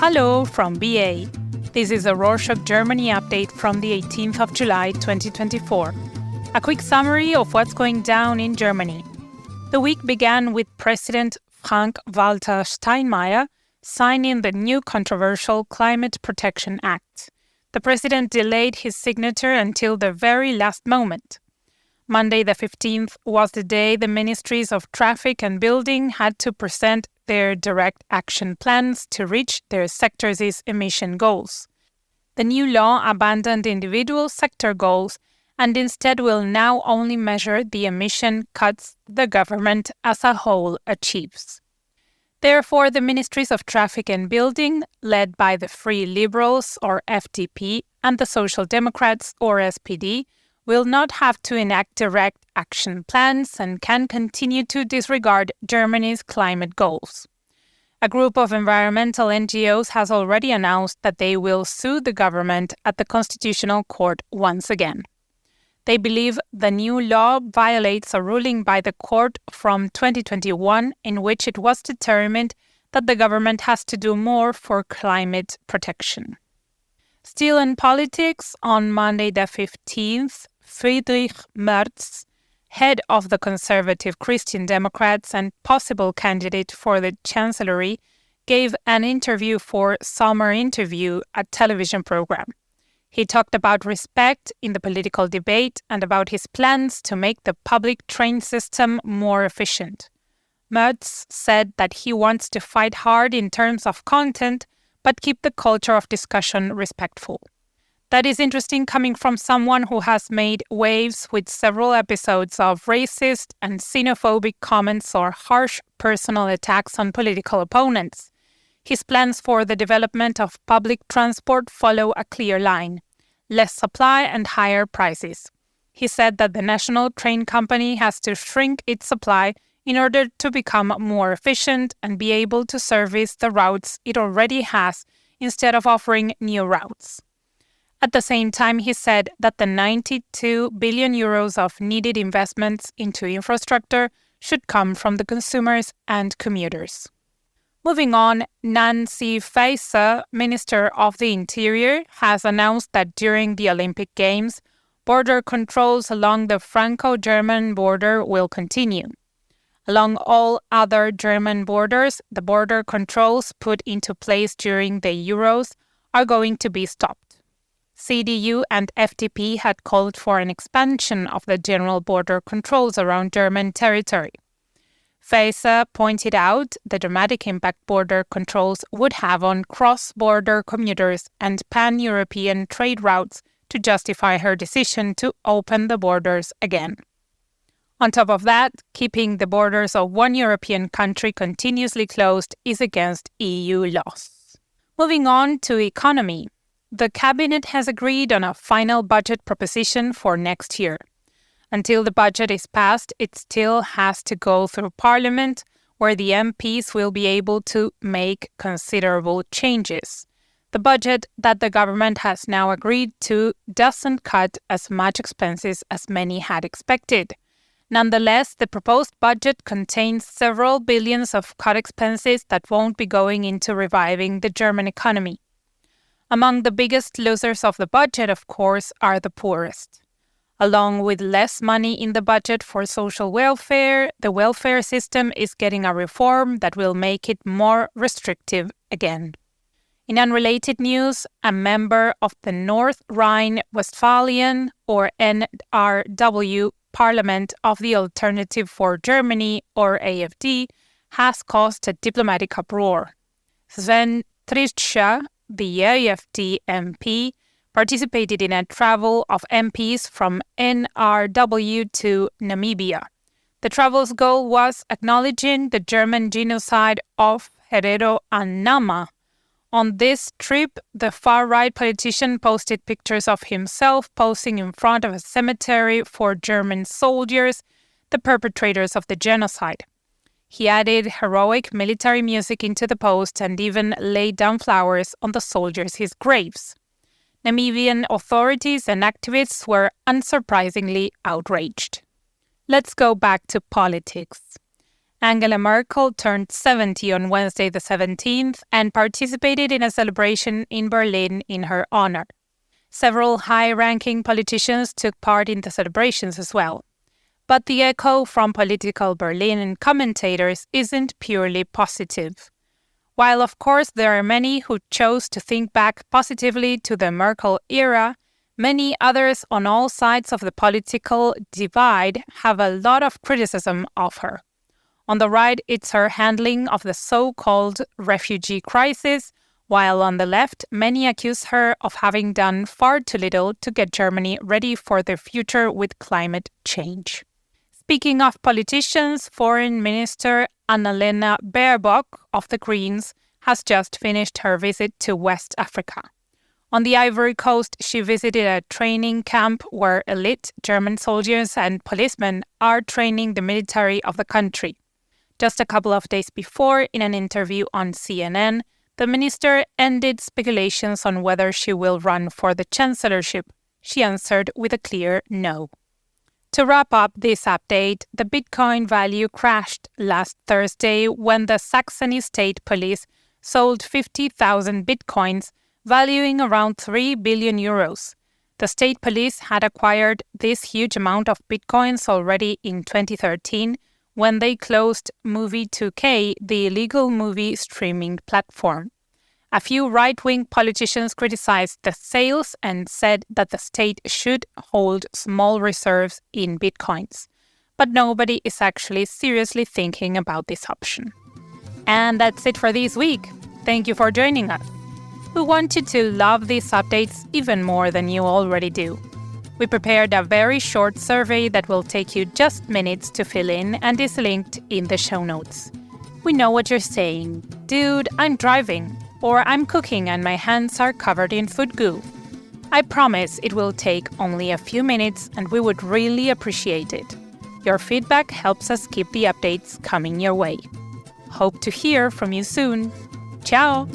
Hello from BA. This is a Rorschach Germany update from the 18th of July 2024. A quick summary of what's going down in Germany. The week began with President Frank-Walter Steinmeier signing the new controversial Climate Protection Act. The president delayed his signature until the very last moment. Monday the 15th was the day the Ministries of Traffic and Building had to present their direct action plans to reach their sector's emission goals. The new law abandoned individual sector goals and instead will now only measure the emission cuts the government as a whole achieves. Therefore, the Ministries of Traffic and Building, led by the Free Liberals, or FDP, and the Social Democrats, or SPD, will not have to enact direct action plans and can continue to disregard Germany's climate goals. A group of environmental NGOs has already announced that they will sue the government at the Constitutional Court once again. They believe the new law violates a ruling by the court from 2021 in which it was determined that the government has to do more for climate protection. Still in politics, on Monday the 15th, Friedrich Merz, head of the conservative Christian Democrats and possible candidate for the chancellery, gave an interview for Summer Interview, a television program. He talked about respect in the political debate and about his plans to make the public train system more efficient. Merz said that he wants to fight hard in terms of content, but keep the culture of discussion respectful. That is interesting coming from someone who has made waves with several episodes of racist and xenophobic comments or harsh personal attacks on political opponents. His plans for the development of public transport follow a clear line: less supply and higher prices. He said that the national train company has to shrink its supply in order to become more efficient and be able to service the routes it already has instead of offering new routes. At the same time, he said that the 92 billion euros of needed investments into infrastructure should come from the consumers and commuters. Moving on, Nancy Faeser, Minister of the Interior, has announced that during the Olympic Games, border controls along the Franco-German border will continue. Along all other German borders, the border controls put into place during the Euros are going to be stopped. CDU and FDP had called for an expansion of the general border controls around German territory. Faeser pointed out the dramatic impact border controls would have on cross-border commuters and pan-European trade routes to justify her decision to open the borders again. On top of that, keeping the borders of one European country continuously closed is against EU laws. Moving on to economy. The cabinet has agreed on a final budget proposition for next year. Until the budget is passed, it still has to go through Parliament, where the MPs will be able to make considerable changes. The budget that the government has now agreed to doesn't cut as much expenses as many had expected. Nonetheless, the proposed budget contains several billions of cut expenses that won't be going into reviving the German economy. Among the biggest losers of the budget, of course, are the poorest. Along with less money in the budget for social welfare, the welfare system is getting a reform that will make it more restrictive again. In unrelated news, a member of the North Rhine-Westphalian, or NRW, Parliament of the Alternative for Germany, or AfD, has caused a diplomatic uproar. Sven Trischa, the AfD MP, participated in a travel of MPs from NRW to Namibia. The travel's goal was acknowledging the German genocide of Herero and Nama. On this trip, the far-right politician posted pictures of himself posing in front of a cemetery for German soldiers, the perpetrators of the genocide. He added heroic military music into the post and even laid down flowers on the soldiers' graves. Namibian authorities and activists were unsurprisingly outraged. Let's go back to politics. Angela Merkel turned 70 on Wednesday the 17th and participated in a celebration in Berlin in her honor. Several high-ranking politicians took part in the celebrations as well. But the echo from political Berlin and commentators isn't purely positive. While of course there are many who chose to think back positively to the Merkel-Era, many others on all sides of the political divide have a lot of criticism of her. On the right, it's her handling of the so-called refugee crisis, while on the left, many accuse her of having done far too little to get Germany ready for the future with climate change. Speaking of politicians, Foreign Minister Annalena Baerbock of the Greens has just finished her visit to West Africa. On the Ivory Coast, she visited a training camp where elite German soldiers and policemen are training the military of the country. Just a couple of days before, in an interview on CNN, the minister ended speculations on whether she will run for the chancellorship. She answered with a clear no. To wrap up this update, the Bitcoin value crashed last Thursday when the Saxony State Police sold 50,000 Bitcoins, valuing around 3 billion euros. The state police had acquired this huge amount of Bitcoins already in 2013 when they closed Movie 2K, the illegal movie streaming platform. A few right-wing politicians criticized the sales and said that the state should hold small reserves in bitcoins. But nobody is actually seriously thinking about this option. And that's it for this week. Thank you for joining us. We want you to love these updates even more than you already do. We prepared a very short survey that will take you just minutes to fill in and is linked in the show notes. We know what you're saying. Dude, I'm driving. Or I'm cooking and my hands are covered in food goo. I promise it will take only a few minutes and we would really appreciate it. Your feedback helps us keep the updates coming your way. Hope to hear from you soon. Ciao!